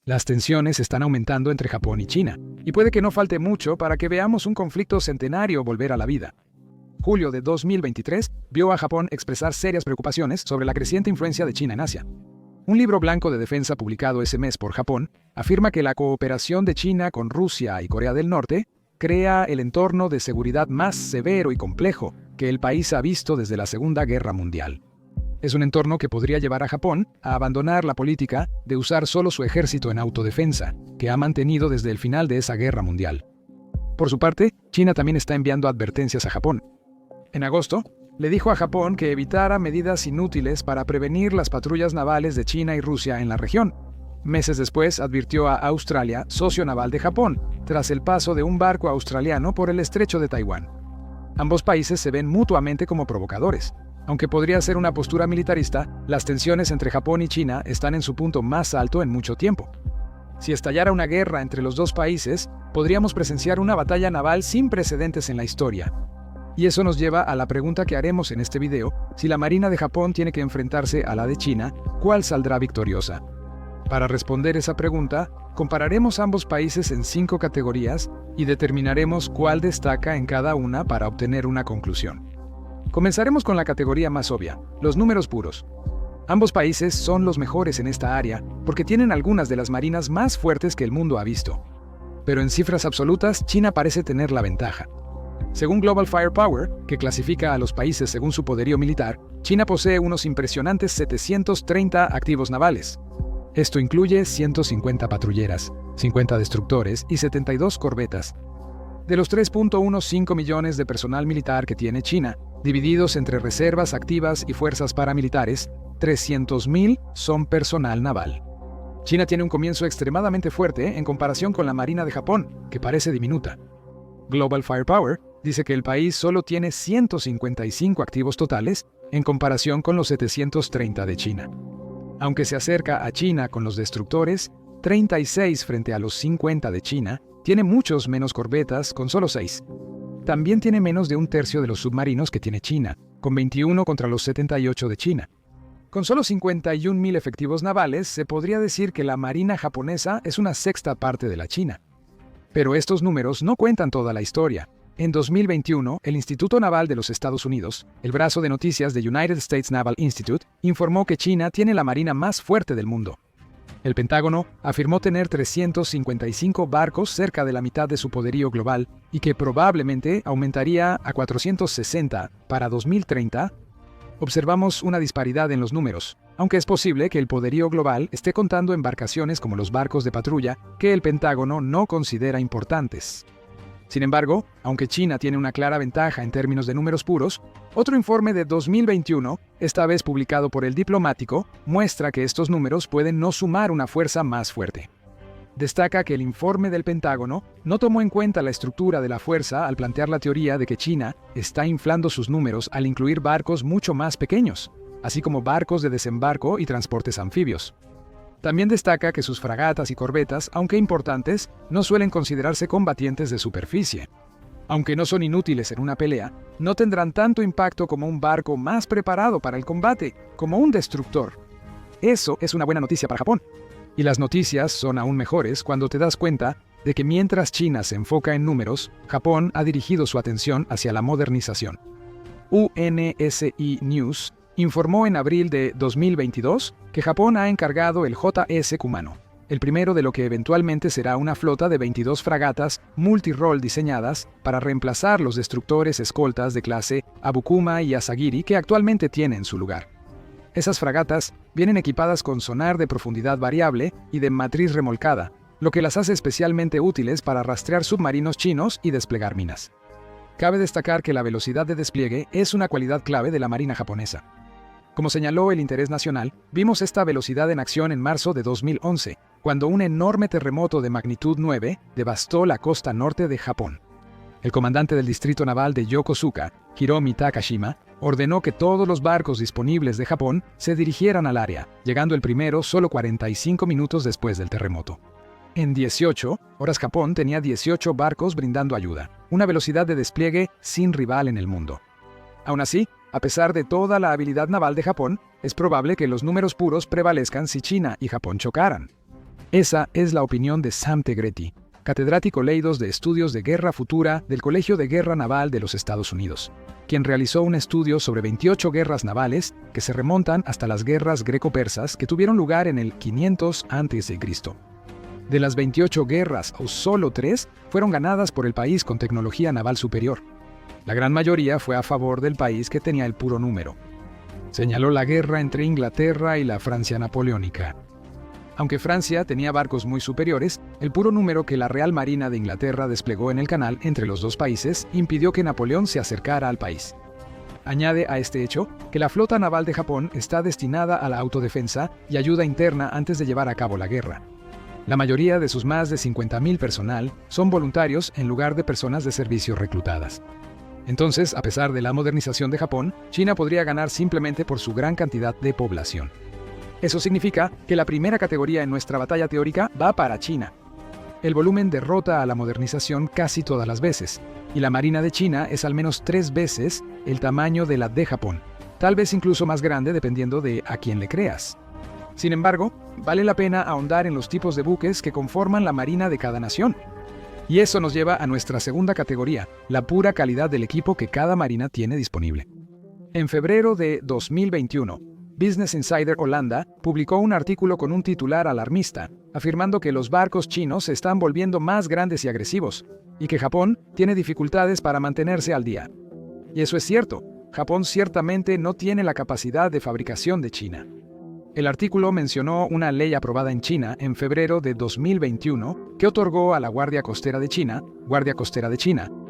Las tensiones están aumentando entre Japón y China, y puede que no falte mucho para que veamos un conflicto centenario volver a la vida. Julio de 2023 vio a Japón expresar serias preocupaciones sobre la creciente influencia de China en Asia. Un libro blanco de defensa publicado ese mes por Japón afirma que la cooperación de China con Rusia y Corea del Norte crea el entorno de seguridad más severo y complejo que el país ha visto desde la Segunda Guerra Mundial. Es un entorno que podría llevar a Japón a abandonar la política de usar solo su ejército en autodefensa, que ha mantenido desde el final de esa guerra mundial. Por su parte, China también está enviando advertencias a Japón. En agosto, le dijo a Japón que evitara medidas inútiles para prevenir las patrullas navales de China y Rusia en la región. Meses después, advirtió a Australia, socio naval de Japón, tras el paso de un barco australiano por el estrecho de Taiwán. Ambos países se ven mutuamente como provocadores. Aunque podría ser una postura militarista, las tensiones entre Japón y China están en su punto más alto en mucho tiempo. Si estallara una guerra entre los dos países, podríamos presenciar una batalla naval sin precedentes en la historia. Y eso nos lleva a la pregunta que haremos en este video: si la Marina de Japón tiene que enfrentarse a la de China, ¿cuál saldrá victoriosa? Para responder esa pregunta, compararemos ambos países en 5 categorías y determinaremos cuál destaca en cada una para obtener una conclusión. Comenzaremos con la categoría más obvia, los números puros. Ambos países son los mejores en esta área porque tienen algunas de las marinas más fuertes que el mundo ha visto. Pero en cifras absolutas, China parece tener la ventaja. Según Global Firepower, que clasifica a los países según su poderío militar, China posee unos impresionantes 730 activos navales. Esto incluye 150 patrulleras, 50 destructores y 72 corbetas. De los 3.15 millones de personal militar que tiene China, divididos entre reservas activas y fuerzas paramilitares, 300.000 son personal naval. China tiene un comienzo extremadamente fuerte en comparación con la Marina de Japón, que parece diminuta. Global Firepower dice que el país solo tiene 155 activos totales en comparación con los 730 de China. Aunque se acerca a China con los destructores, 36 frente a los 50 de China, tiene muchos menos corbetas con solo 6. También tiene menos de un tercio de los submarinos que tiene China, con 21 contra los 78 de China. Con solo 51.000 efectivos navales, se podría decir que la marina japonesa es una sexta parte de la China. Pero estos números no cuentan toda la historia. En 2021, el Instituto Naval de los Estados Unidos, el brazo de noticias de United States Naval Institute, informó que China tiene la marina más fuerte del mundo. El Pentágono afirmó tener 355 barcos, cerca de la mitad de su poderío global, y que probablemente aumentaría a 460 para 2030. Observamos una disparidad en los números, aunque es posible que el poderío global esté contando embarcaciones como los barcos de patrulla que el Pentágono no considera importantes. Sin embargo, aunque China tiene una clara ventaja en términos de números puros, otro informe de 2021, esta vez publicado por el Diplomático, muestra que estos números pueden no sumar una fuerza más fuerte. Destaca que el informe del Pentágono no tomó en cuenta la estructura de la fuerza al plantear la teoría de que China está inflando sus números al incluir barcos mucho más pequeños, así como barcos de desembarco y transportes anfibios. También destaca que sus fragatas y corbetas, aunque importantes, no suelen considerarse combatientes de superficie. Aunque no son inútiles en una pelea, no tendrán tanto impacto como un barco más preparado para el combate, como un destructor. Eso es una buena noticia para Japón. Y las noticias son aún mejores cuando te das cuenta de que mientras China se enfoca en números, Japón ha dirigido su atención hacia la modernización. UNSI News informó en abril de 2022 que Japón ha encargado el JS Kumano, el primero de lo que eventualmente será una flota de 22 fragatas multirol diseñadas para reemplazar los destructores escoltas de clase Abukuma y Asagiri que actualmente tienen su lugar. Esas fragatas vienen equipadas con sonar de profundidad variable y de matriz remolcada, lo que las hace especialmente útiles para rastrear submarinos chinos y desplegar minas. Cabe destacar que la velocidad de despliegue es una cualidad clave de la marina japonesa. Como señaló el Interés Nacional, vimos esta velocidad en acción en marzo de 2011, cuando un enorme terremoto de magnitud 9 devastó la costa norte de Japón. El comandante del distrito naval de Yokosuka, Hiromi Takashima, ordenó que todos los barcos disponibles de Japón se dirigieran al área, llegando el primero solo 45 minutos después del terremoto. En 18 horas Japón tenía 18 barcos brindando ayuda, una velocidad de despliegue sin rival en el mundo. Aún así, a pesar de toda la habilidad naval de Japón, es probable que los números puros prevalezcan si China y Japón chocaran. Esa es la opinión de Sam Tegretti, catedrático Leidos de Estudios de Guerra Futura del Colegio de Guerra Naval de los Estados Unidos, quien realizó un estudio sobre 28 guerras navales que se remontan hasta las guerras greco-persas que tuvieron lugar en el 500 a.C. De las 28 guerras, solo 3 fueron ganadas por el país con tecnología naval superior. La gran mayoría fue a favor del país que tenía el puro número. Señaló la guerra entre Inglaterra y la Francia napoleónica. Aunque Francia tenía barcos muy superiores, el puro número que la Real Marina de Inglaterra desplegó en el canal entre los dos países impidió que Napoleón se acercara al país. Añade a este hecho que la flota naval de Japón está destinada a la autodefensa y ayuda interna antes de llevar a cabo la guerra. La mayoría de sus más de 50.000 personal son voluntarios en lugar de personas de servicio reclutadas. Entonces, a pesar de la modernización de Japón, China podría ganar simplemente por su gran cantidad de población. Eso significa que la primera categoría en nuestra batalla teórica va para China. El volumen derrota a la modernización casi todas las veces, y la marina de China es al menos 3 veces el tamaño de la de Japón, tal vez incluso más grande dependiendo de a quién le creas. Sin embargo, vale la pena ahondar en los tipos de buques que conforman la marina de cada nación. Y eso nos lleva a nuestra segunda categoría, la pura calidad del equipo que cada marina tiene disponible. En febrero de 2021, Business Insider Holanda publicó un artículo con un titular alarmista, afirmando que los barcos chinos se están volviendo más grandes y agresivos, y que Japón tiene dificultades para mantenerse al día. Y eso es cierto, Japón ciertamente no tiene la capacidad de fabricación de China. El artículo mencionó una ley aprobada en China en febrero de 2021 que otorgó a la Guardia Costera de China,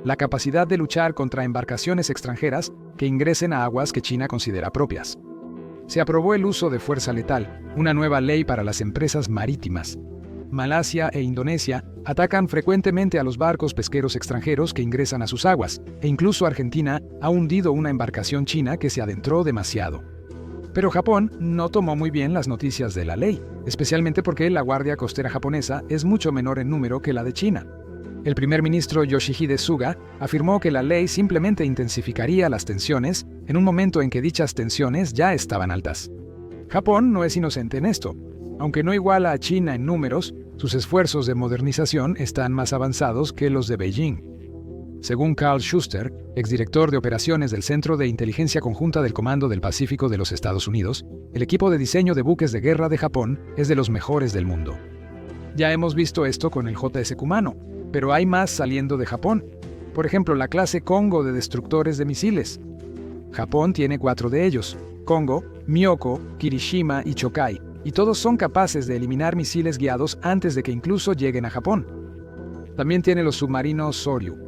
la capacidad de luchar contra embarcaciones extranjeras que ingresen a aguas que China considera propias. Se aprobó el uso de fuerza letal, una nueva ley para las empresas marítimas. Malasia e Indonesia atacan frecuentemente a los barcos pesqueros extranjeros que ingresan a sus aguas, e incluso Argentina ha hundido una embarcación china que se adentró demasiado. Pero Japón no tomó muy bien las noticias de la ley, especialmente porque la Guardia Costera japonesa es mucho menor en número que la de China. El primer ministro Yoshihide Suga afirmó que la ley simplemente intensificaría las tensiones en un momento en que dichas tensiones ya estaban altas. Japón no es inocente en esto. Aunque no iguala a China en números, sus esfuerzos de modernización están más avanzados que los de Beijing. Según Carl Schuster, exdirector de operaciones del Centro de Inteligencia Conjunta del Comando del Pacífico de los Estados Unidos, el equipo de diseño de buques de guerra de Japón es de los mejores del mundo. Ya hemos visto esto con el JS Kumano, pero hay más saliendo de Japón. Por ejemplo, la clase Kongo de destructores de misiles. Japón tiene 4 de ellos: Kongo, Myoko, Kirishima y Chokai, y todos son capaces de eliminar misiles guiados antes de que incluso lleguen a Japón. También tiene los submarinos Soryu,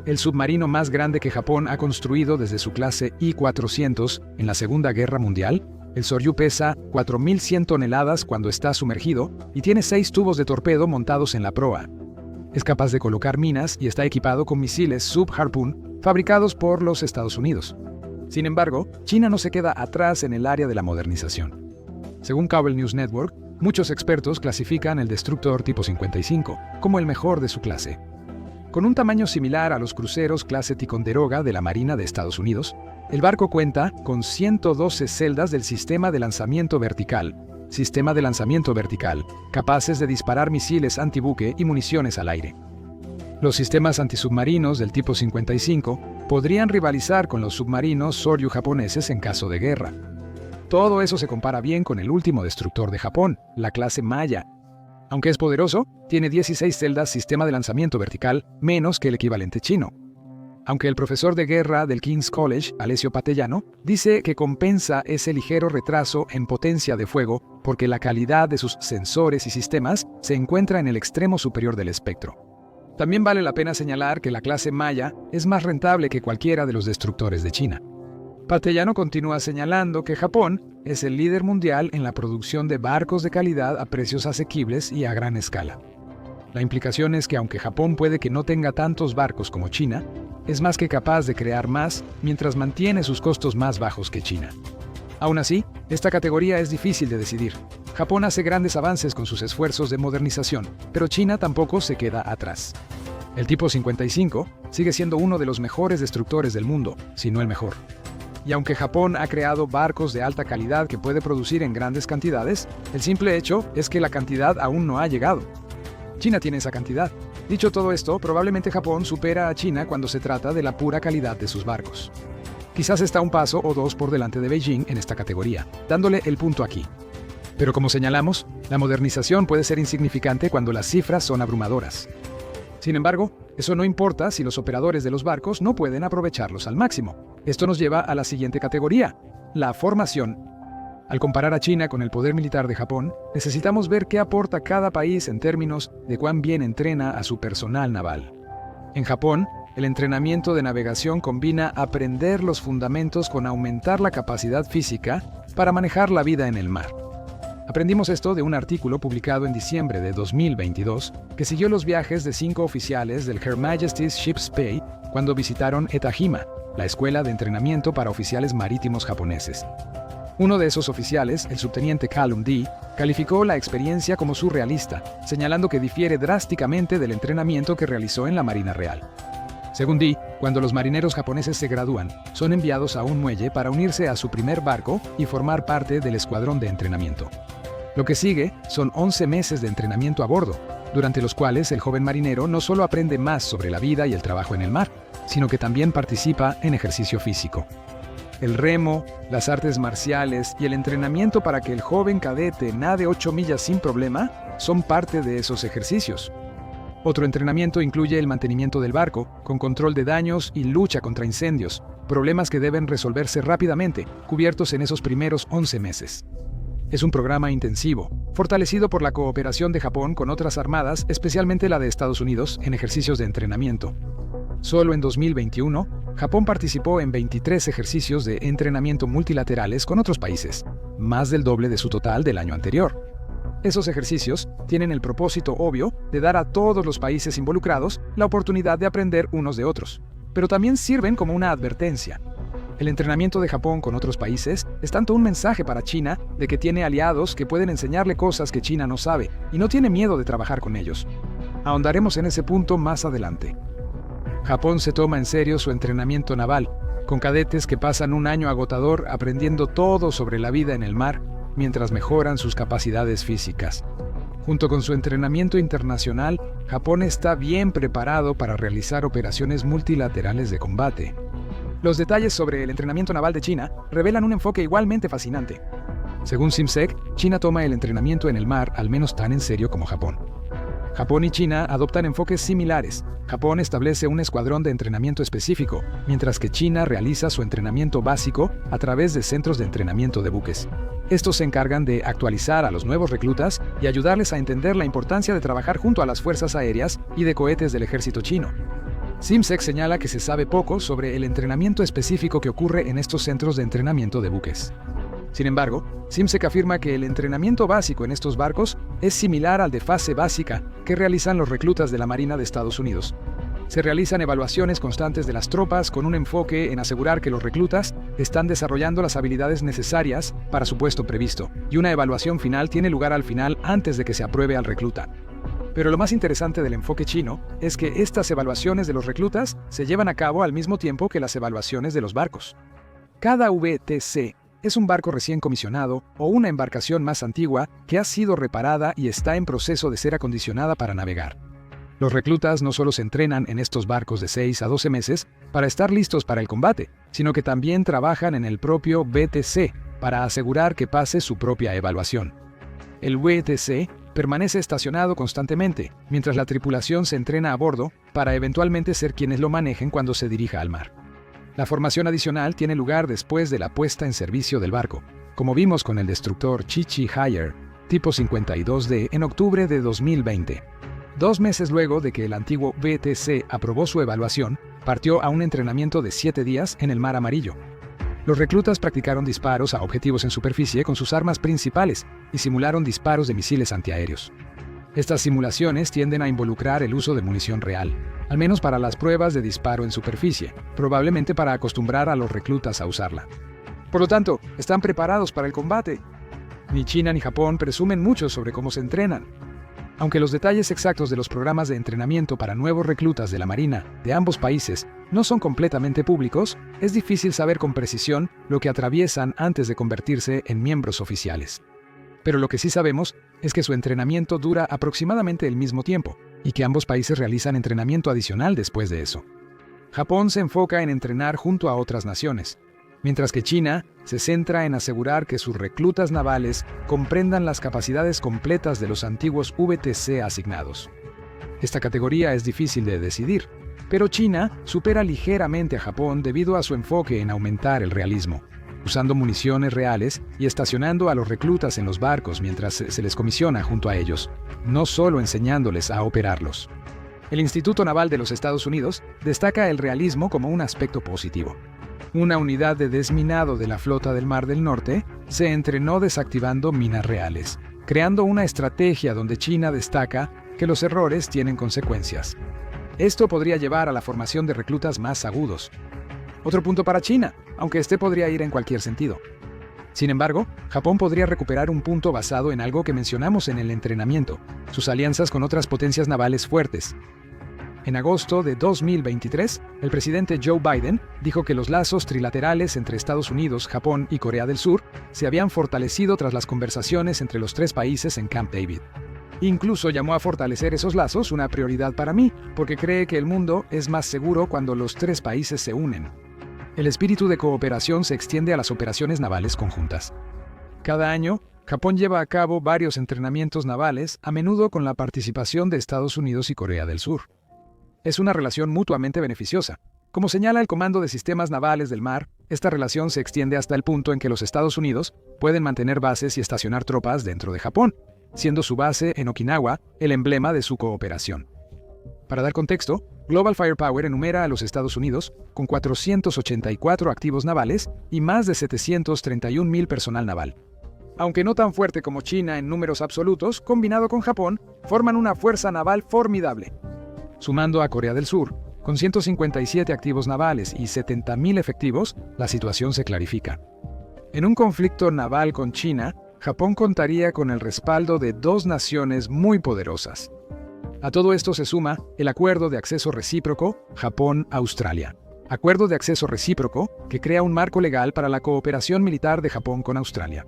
el submarino más grande que Japón ha construido desde su clase I-400 en la Segunda Guerra Mundial. El Soryu pesa 4.100 toneladas cuando está sumergido y tiene 6 tubos de torpedo montados en la proa. Es capaz de colocar minas y está equipado con misiles Sub-Harpoon fabricados por los Estados Unidos. Sin embargo, China no se queda atrás en el área de la modernización. Según Cable News Network, muchos expertos clasifican el destructor tipo 55 como el mejor de su clase. Con un tamaño similar a los cruceros clase Ticonderoga de la Marina de Estados Unidos, el barco cuenta con 112 celdas del sistema de lanzamiento vertical, capaces de disparar misiles antibuque y municiones al aire. Los sistemas antisubmarinos del tipo 55 podrían rivalizar con los submarinos Soryu japoneses en caso de guerra. Todo eso se compara bien con el último destructor de Japón, la clase Maya. Aunque es poderoso, tiene 16 celdas sistema de lanzamiento vertical, menos que el equivalente chino. Aunque el profesor de guerra del King's College, Alessio Patellano, dice que compensa ese ligero retraso en potencia de fuego porque la calidad de sus sensores y sistemas se encuentra en el extremo superior del espectro. También vale la pena señalar que la clase Maya es más rentable que cualquiera de los destructores de China. Patellano continúa señalando que Japón es el líder mundial en la producción de barcos de calidad a precios asequibles y a gran escala. La implicación es que aunque Japón puede que no tenga tantos barcos como China, es más que capaz de crear más mientras mantiene sus costos más bajos que China. Aún así, esta categoría es difícil de decidir. Japón hace grandes avances con sus esfuerzos de modernización, pero China tampoco se queda atrás. El tipo 55 sigue siendo uno de los mejores destructores del mundo, si no el mejor. Y aunque Japón ha creado barcos de alta calidad que puede producir en grandes cantidades, el simple hecho es que la cantidad aún no ha llegado. China tiene esa cantidad. Dicho todo esto, probablemente Japón supera a China cuando se trata de la pura calidad de sus barcos. Quizás está un paso o dos por delante de Beijing en esta categoría, dándole el punto aquí. Pero como señalamos, la modernización puede ser insignificante cuando las cifras son abrumadoras. Sin embargo, eso no importa si los operadores de los barcos no pueden aprovecharlos al máximo. Esto nos lleva a la siguiente categoría, la formación. Al comparar a China con el poder militar de Japón, necesitamos ver qué aporta cada país en términos de cuán bien entrena a su personal naval. En Japón, el entrenamiento de navegación combina aprender los fundamentos con aumentar la capacidad física para manejar la vida en el mar. Aprendimos esto de un artículo publicado en diciembre de 2022 que siguió los viajes de 5 oficiales del Her Majesty's Ship's Bay cuando visitaron Etajima, la escuela de entrenamiento para oficiales marítimos japoneses. Uno de esos oficiales, el subteniente Callum Dee, calificó la experiencia como surrealista, señalando que difiere drásticamente del entrenamiento que realizó en la Marina Real. Según Dee, cuando los marineros japoneses se gradúan, son enviados a un muelle para unirse a su primer barco y formar parte del escuadrón de entrenamiento. Lo que sigue son 11 meses de entrenamiento a bordo, durante los cuales el joven marinero no solo aprende más sobre la vida y el trabajo en el mar, sino que también participa en ejercicio físico. El remo, las artes marciales y el entrenamiento para que el joven cadete nade 8 millas sin problema son parte de esos ejercicios. Otro entrenamiento incluye el mantenimiento del barco, con control de daños y lucha contra incendios, problemas que deben resolverse rápidamente, cubiertos en esos primeros 11 meses. Es un programa intensivo, fortalecido por la cooperación de Japón con otras armadas, especialmente la de Estados Unidos, en ejercicios de entrenamiento. Solo en 2021, Japón participó en 23 ejercicios de entrenamiento multilaterales con otros países, más del doble de su total del año anterior. Esos ejercicios tienen el propósito obvio de dar a todos los países involucrados la oportunidad de aprender unos de otros, pero también sirven como una advertencia. El entrenamiento de Japón con otros países es tanto un mensaje para China de que tiene aliados que pueden enseñarle cosas que China no sabe y no tiene miedo de trabajar con ellos. Ahondaremos en ese punto más adelante. Japón se toma en serio su entrenamiento naval, con cadetes que pasan un año agotador aprendiendo todo sobre la vida en el mar mientras mejoran sus capacidades físicas. Junto con su entrenamiento internacional, Japón está bien preparado para realizar operaciones multilaterales de combate. Los detalles sobre el entrenamiento naval de China revelan un enfoque igualmente fascinante. Según CIMSEC, China toma el entrenamiento en el mar al menos tan en serio como Japón. Japón y China adoptan enfoques similares. Japón establece un escuadrón de entrenamiento específico, mientras que China realiza su entrenamiento básico a través de centros de entrenamiento de buques. Estos se encargan de actualizar a los nuevos reclutas y ayudarles a entender la importancia de trabajar junto a las fuerzas aéreas y de cohetes del ejército chino. CIMSEC señala que se sabe poco sobre el entrenamiento específico que ocurre en estos centros de entrenamiento de buques. Sin embargo, CIMSEC afirma que el entrenamiento básico en estos barcos es similar al de fase básica que realizan los reclutas de la Marina de Estados Unidos. Se realizan evaluaciones constantes de las tropas con un enfoque en asegurar que los reclutas están desarrollando las habilidades necesarias para su puesto previsto, y una evaluación final tiene lugar al final antes de que se apruebe al recluta. Pero lo más interesante del enfoque chino es que estas evaluaciones de los reclutas se llevan a cabo al mismo tiempo que las evaluaciones de los barcos. Cada VTC es un barco recién comisionado o una embarcación más antigua que ha sido reparada y está en proceso de ser acondicionada para navegar. Los reclutas no solo se entrenan en estos barcos de 6 a 12 meses para estar listos para el combate, sino que también trabajan en el propio VTC para asegurar que pase su propia evaluación. El VTC permanece estacionado constantemente, mientras la tripulación se entrena a bordo para eventualmente ser quienes lo manejen cuando se dirija al mar. La formación adicional tiene lugar después de la puesta en servicio del barco, como vimos con el destructor Chichi Haier, tipo 52D, en octubre de 2020. 2 meses luego de que el antiguo VTC aprobó su evaluación, partió a un entrenamiento de 7 días en el Mar Amarillo. Los reclutas practicaron disparos a objetivos en superficie con sus armas principales y simularon disparos de misiles antiaéreos. Estas simulaciones tienden a involucrar el uso de munición real, al menos para las pruebas de disparo en superficie, probablemente para acostumbrar a los reclutas a usarla. Por lo tanto, están preparados para el combate. Ni China ni Japón presumen mucho sobre cómo se entrenan. Aunque los detalles exactos de los programas de entrenamiento para nuevos reclutas de la Marina de ambos países no son completamente públicos, es difícil saber con precisión lo que atraviesan antes de convertirse en miembros oficiales. Pero lo que sí sabemos es que su entrenamiento dura aproximadamente el mismo tiempo, y que ambos países realizan entrenamiento adicional después de eso. Japón se enfoca en entrenar junto a otras naciones, mientras que China se centra en asegurar que sus reclutas navales comprendan las capacidades completas de los antiguos VTC asignados. Esta categoría es difícil de decidir, pero China supera ligeramente a Japón debido a su enfoque en aumentar el realismo, usando municiones reales y estacionando a los reclutas en los barcos mientras se les comisiona junto a ellos, no solo enseñándoles a operarlos. El Instituto Naval de los Estados Unidos destaca el realismo como un aspecto positivo. Una unidad de desminado de la Flota del Mar del Norte se entrenó desactivando minas reales, creando una estrategia donde China destaca que los errores tienen consecuencias. Esto podría llevar a la formación de reclutas más agudos. Otro punto para China, aunque este podría ir en cualquier sentido. Sin embargo, Japón podría recuperar un punto basado en algo que mencionamos en el entrenamiento, sus alianzas con otras potencias navales fuertes. En agosto de 2023, el presidente Joe Biden dijo que los lazos trilaterales entre Estados Unidos, Japón y Corea del Sur se habían fortalecido tras las conversaciones entre los tres países en Camp David. Incluso llamó a fortalecer esos lazos una prioridad para mí, porque cree que el mundo es más seguro cuando los tres países se unen. El espíritu de cooperación se extiende a las operaciones navales conjuntas. Cada año, Japón lleva a cabo varios entrenamientos navales, a menudo con la participación de Estados Unidos y Corea del Sur. Es una relación mutuamente beneficiosa. Como señala el Comando de Sistemas Navales del Mar, esta relación se extiende hasta el punto en que los Estados Unidos pueden mantener bases y estacionar tropas dentro de Japón, siendo su base en Okinawa el emblema de su cooperación. Para dar contexto, Global Firepower enumera a los Estados Unidos con 484 activos navales y más de 731,000 personal naval. Aunque no tan fuerte como China en números absolutos, combinado con Japón, forman una fuerza naval formidable. Sumando a Corea del Sur, con 157 activos navales y 70,000 efectivos, la situación se clarifica. En un conflicto naval con China, Japón contaría con el respaldo de dos naciones muy poderosas. A todo esto se suma el Acuerdo de Acceso Recíproco Japón-Australia. Acuerdo de acceso recíproco que crea un marco legal para la cooperación militar de Japón con Australia.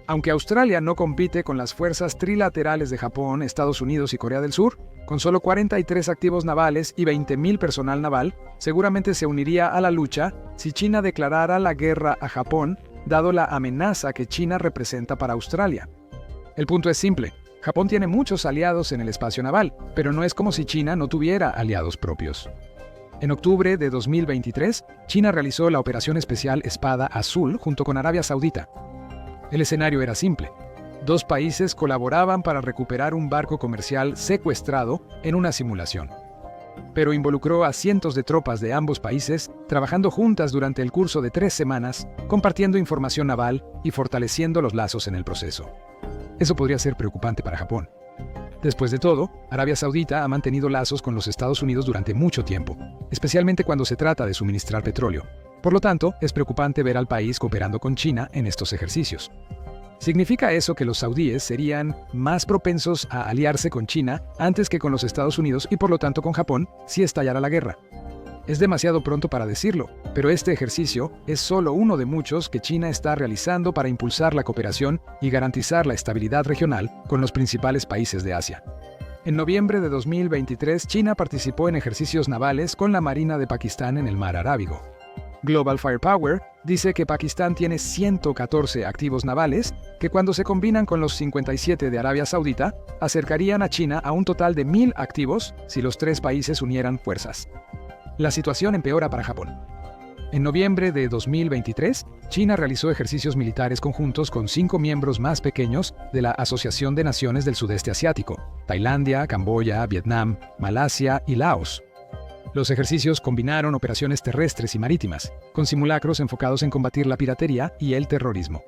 Aunque Australia no compite con las fuerzas trilaterales de Japón, Estados Unidos y Corea del Sur, con solo 43 activos navales y 20,000 personal naval, seguramente se uniría a la lucha si China declarara la guerra a Japón, dado la amenaza que China representa para Australia. El punto es simple: Japón tiene muchos aliados en el espacio naval, pero no es como si China no tuviera aliados propios. En octubre de 2023, China realizó la operación especial Espada Azul junto con Arabia Saudita. El escenario era simple. Dos países colaboraban para recuperar un barco comercial secuestrado en una simulación. Pero involucró a cientos de tropas de ambos países, trabajando juntas durante el curso de 3 semanas, compartiendo información naval y fortaleciendo los lazos en el proceso. Eso podría ser preocupante para Japón. Después de todo, Arabia Saudita ha mantenido lazos con los Estados Unidos durante mucho tiempo, especialmente cuando se trata de suministrar petróleo. Por lo tanto, es preocupante ver al país cooperando con China en estos ejercicios. ¿Significa eso que los saudíes serían más propensos a aliarse con China antes que con los Estados Unidos y por lo tanto con Japón si estallara la guerra? Es demasiado pronto para decirlo, pero este ejercicio es solo uno de muchos que China está realizando para impulsar la cooperación y garantizar la estabilidad regional con los principales países de Asia. En noviembre de 2023, China participó en ejercicios navales con la Marina de Pakistán en el Mar Arábigo. Global Firepower dice que Pakistán tiene 114 activos navales que, cuando se combinan con los 57 de Arabia Saudita, acercarían a China a un total de 1,000 activos si los tres países unieran fuerzas. La situación empeora para Japón. En noviembre de 2023, China realizó ejercicios militares conjuntos con 5 miembros más pequeños de la Asociación de Naciones del Sudeste Asiático: Tailandia, Camboya, Vietnam, Malasia y Laos. Los ejercicios combinaron operaciones terrestres y marítimas, con simulacros enfocados en combatir la piratería y el terrorismo.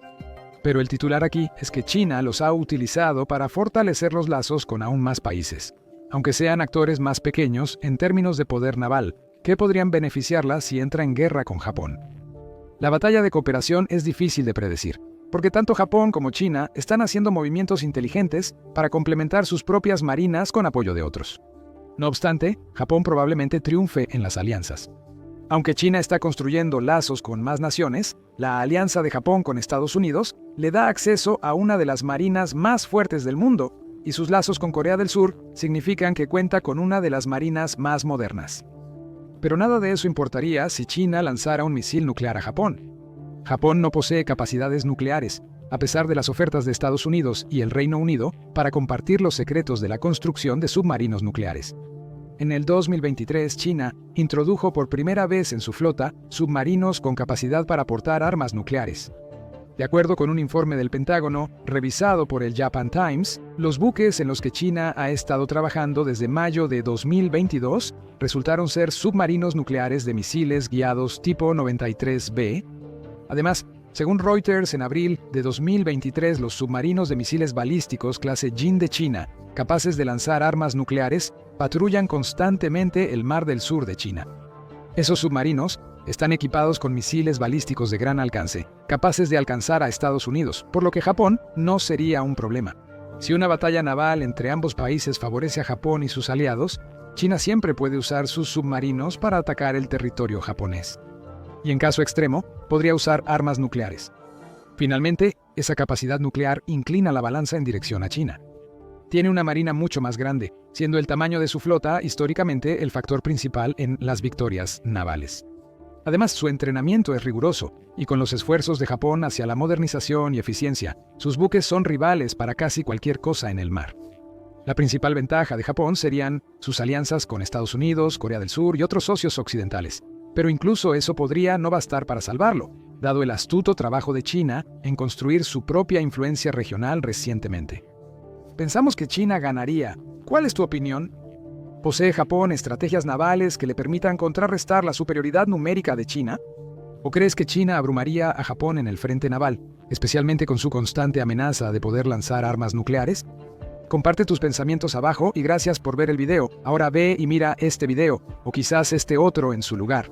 Pero el titular aquí es que China los ha utilizado para fortalecer los lazos con aún más países, aunque sean actores más pequeños en términos de poder naval, que podrían beneficiarla si entra en guerra con Japón. La batalla de cooperación es difícil de predecir. porque tanto Japón como China están haciendo movimientos inteligentes para complementar sus propias marinas con apoyo de otros. No obstante, Japón probablemente triunfe en las alianzas. Aunque China está construyendo lazos con más naciones, la alianza de Japón con Estados Unidos le da acceso a una de las marinas más fuertes del mundo, y sus lazos con Corea del Sur significan que cuenta con una de las marinas más modernas. Pero nada de eso importaría si China lanzara un misil nuclear a Japón. Japón no posee capacidades nucleares, a pesar de las ofertas de Estados Unidos y el Reino Unido para compartir los secretos de la construcción de submarinos nucleares. En el 2023, China introdujo por primera vez en su flota submarinos con capacidad para portar armas nucleares. De acuerdo con un informe del Pentágono, revisado por el Japan Times, los buques en los que China ha estado trabajando desde mayo de 2022 resultaron ser submarinos nucleares de misiles guiados tipo 93B. Además, según Reuters, en abril de 2023, los submarinos de misiles balísticos clase Jin de China, capaces de lanzar armas nucleares, patrullan constantemente el Mar del Sur de China. Esos submarinos están equipados con misiles balísticos de gran alcance, capaces de alcanzar a Estados Unidos, por lo que Japón no sería un problema. Si una batalla naval entre ambos países favorece a Japón y sus aliados, China siempre puede usar sus submarinos para atacar el territorio japonés. Y en caso extremo, podría usar armas nucleares. Finalmente, esa capacidad nuclear inclina la balanza en dirección a China. Tiene una marina mucho más grande, siendo el tamaño de su flota históricamente el factor principal en las victorias navales. Además, su entrenamiento es riguroso, y con los esfuerzos de Japón hacia la modernización y eficiencia, sus buques son rivales para casi cualquier cosa en el mar. La principal ventaja de Japón serían sus alianzas con Estados Unidos, Corea del Sur y otros socios occidentales. Pero incluso eso podría no bastar para salvarlo, dado el astuto trabajo de China en construir su propia influencia regional recientemente. Pensamos que China ganaría. ¿Cuál es tu opinión? ¿Posee Japón estrategias navales que le permitan contrarrestar la superioridad numérica de China? ¿O crees que China abrumaría a Japón en el frente naval, especialmente con su constante amenaza de poder lanzar armas nucleares? Comparte tus pensamientos abajo y gracias por ver el video. Ahora ve y mira este video, o quizás este otro en su lugar.